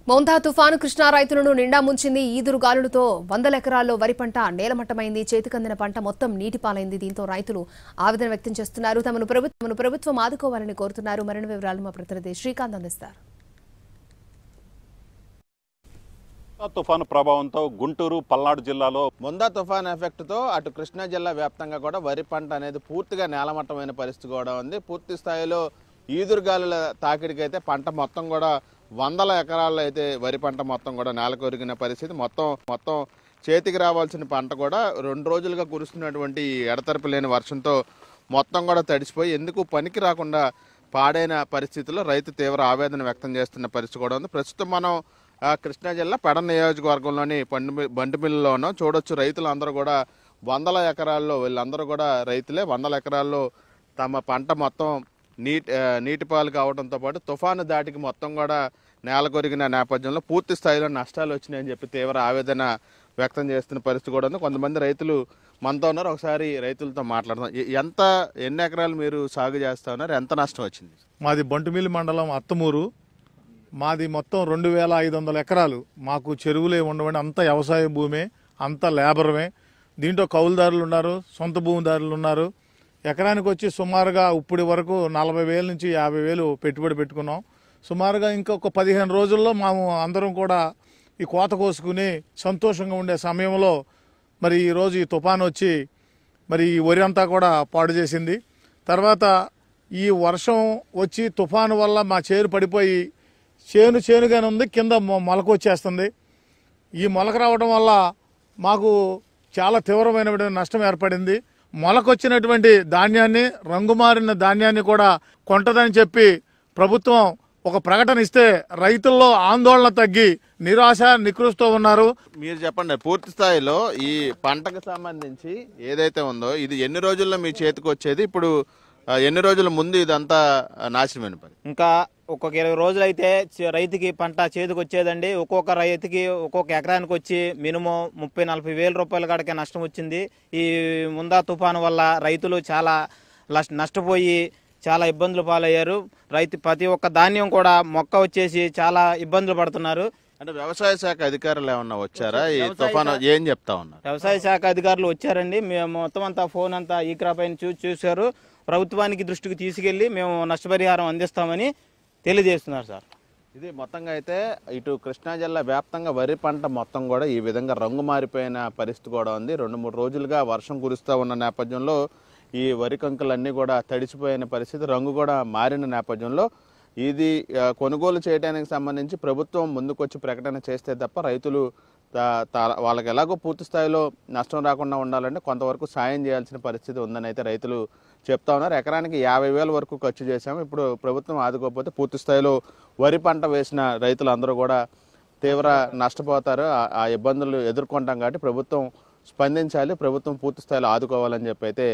మౌంతా తుఫాను కృష్ణా రైతులను నిండా ముంచింది. ఈదురు గాలులతో వందల ఎకరాల్లో వరి పంట నేలమట్టమైంది. చేతికందిన పంట మొత్తం నీటిపాలైంది. దీంతో రైతులు ఆవేదన వ్యక్తం చేస్తున్నారు. తమను ప్రభుత్వం ఆదుకోవాలని కోరుతున్నారు. మరిన్ని వివరాలు మా ప్రతినిధి శ్రీకాంత్ అందిస్తారు. తుఫాను ప్రభావంతో గుంటూరు, పల్నాడు జిల్లాలో మొందా తుఫాన్ ఎఫెక్ట్తో అటు కృష్ణా జిల్లా వ్యాప్తంగా కూడా వరి పంట అనేది పూర్తిగా నేలమట్టమైన పరిస్థితి కూడా ఉంది. పూర్తి స్థాయిలో ఈదురుగాలుల తాకిడికి అయితే పంట మొత్తం కూడా వందల ఎకరాల్లో అయితే వరి పంట మొత్తం కూడా నేలకొరిగిన పరిస్థితి. మొత్తం చేతికి రావాల్సిన పంట కూడా 2 రోజులుగా కురుస్తున్నటువంటి ఎడతెరపి లేని వర్షంతో మొత్తం కూడా తడిసిపోయి ఎందుకు పనికి రాకుండా పాడైన పరిస్థితుల్లో రైతు తీవ్ర ఆవేదన వ్యక్తం చేస్తున్న పరిస్థితి కూడా ఉంది. ప్రస్తుతం మనం కృష్ణా జిల్లా పెడ నియోజకవర్గంలోని బండిమిల్లులో ఉన్నాం. చూడొచ్చు రైతులందరూ కూడా వందల ఎకరాల్లో, వీళ్ళందరూ కూడా రైతులే, వందల ఎకరాల్లో తమ పంట మొత్తం నీటిపాలు కావడంతో పాటు తుఫాను దాటికి మొత్తం కూడా నేల కొరిగిన నేపథ్యంలో పూర్తి స్థాయిలో నష్టాలు వచ్చినాయని చెప్పి తీవ్ర ఆవేదన వ్యక్తం చేస్తున్న పరిస్థితి కూడా ఉంది. కొంతమంది రైతులు మనతో ఉన్నారు. ఒకసారి రైతులతో మాట్లాడదాం. ఎన్ని ఎకరాలు మీరు సాగు చేస్తా ఉన్నారు? ఎంత నష్టం వచ్చింది? మాది బంటుమిల్లి మండలం అత్తమూరు. మాది మొత్తం 2500 ఎకరాలు. మాకు చెరువులే ఉండవండి. అంత వ్యవసాయ భూమే, అంత లేబరమే. దీంట్లో కౌలుదారులు ఉన్నారు, సొంత భూమిదారులు ఉన్నారు. ఎకరానికి వచ్చి సుమారుగా ఇప్పటి వరకు 40,000 నుంచి 50,000 పెట్టుబడి పెట్టుకున్నాం. సుమారుగా ఇంకొక 15 రోజుల్లో మేము అందరం కూడా ఈ కోత కోసుకుని సంతోషంగా ఉండే సమయంలో మరి ఈరోజు ఈ తుఫాను వచ్చి మరి ఈ వరి అంతా కూడా పాడు చేసింది. తర్వాత ఈ వర్షం వచ్చి తుఫాను వల్ల మా చేను పడిపోయి చేనుగానే ఉంది, కింద మొలక వచ్చేస్తుంది. ఈ మొలక రావడం వల్ల మాకు చాలా తీవ్రమైన నష్టం ఏర్పడింది. మొలకొచ్చినటువంటి ధాన్యాన్ని, రంగుమారిన ధాన్యాన్ని కూడా కొంటదని చెప్పి ప్రభుత్వం ఒక ప్రకటన ఇస్తే రైతుల్లో ఆందోళన తగ్గి నిరాశ నికృష్టతో ఉన్నారు. మీరు చెప్పండి, పూర్తి స్థాయిలో ఈ పంటకు సంబంధించి ఏదైతే ఉందో ఇది ఎన్ని రోజుల్లో మీ చేతికి వచ్చేది? ఇప్పుడు ఎన్ని రోజుల ముందు ఇదంతా నాశనమైన పని? ఇంకా ఒక్కొక్క 20 రోజులు అయితే రైతుకి పంట చేతికి వచ్చేదండి. ఒక్కొక్క రైతుకి ఒక్కొక్క ఎకరానికి వచ్చి మినిమం 30-40 వేల రూపాయల కాడికే నష్టం వచ్చింది. ఈ ముందా తుఫాను వల్ల రైతులు చాలా నష్టపోయి చాలా ఇబ్బందులు పాలయ్యారు. ప్రతి ఒక్క ధాన్యం కూడా మొక్క వచ్చేసి చాలా ఇబ్బందులు పడుతున్నారు. అంటే వ్యవసాయ శాఖ అధికారులు ఏమన్నా వచ్చారా? ఈ తుఫాను ఏం చెప్తా ఉన్నారు? వ్యవసాయ శాఖ అధికారులు వచ్చారండి. మేము మొత్తం అంతా ఫోన్ అంతా ఈ క్రాప్ పైన చూశారు. ప్రభుత్వానికి దృష్టికి తీసుకెళ్లి మేము నష్టపరిహారం అందిస్తామని తెలియజేస్తున్నారు సార్. ఇది మొత్తంగా అయితే ఇటు కృష్ణా జిల్లా వ్యాప్తంగా వరి పంట మొత్తం కూడా ఈ విధంగా రంగు మారిపోయిన పరిస్థితి కూడా ఉంది. 2-3 రోజులుగా వర్షం కురుస్తూ ఉన్న నేపథ్యంలో ఈ వరి కంకులన్నీ కూడా తడిసిపోయిన పరిస్థితి, రంగు కూడా మారిన నేపథ్యంలో ఇది కొనుగోలు చేయడానికి సంబంధించి ప్రభుత్వం ముందుకొచ్చి ప్రకటన చేస్తే తప్ప రైతులు వాళ్ళకి ఎలాగో పూర్తి స్థాయిలో నష్టం రాకుండా ఉండాలంటే కొంతవరకు సాయం చేయాల్సిన పరిస్థితి ఉందని అయితే రైతులు చెప్తా ఉన్నారు. ఎకరానికి 50,000 వరకు ఖర్చు చేశాము. ఇప్పుడు ప్రభుత్వం ఆదుకోకపోతే పూర్తి స్థాయిలో వరి పంట వేసిన రైతులందరూ కూడా తీవ్ర నష్టపోతారు. ఆ ఇబ్బందులు ఎదుర్కొంటాం కాబట్టి ప్రభుత్వం స్పందించాలి, ప్రభుత్వం పూర్తి స్థాయిలో ఆదుకోవాలని చెప్పి అయితే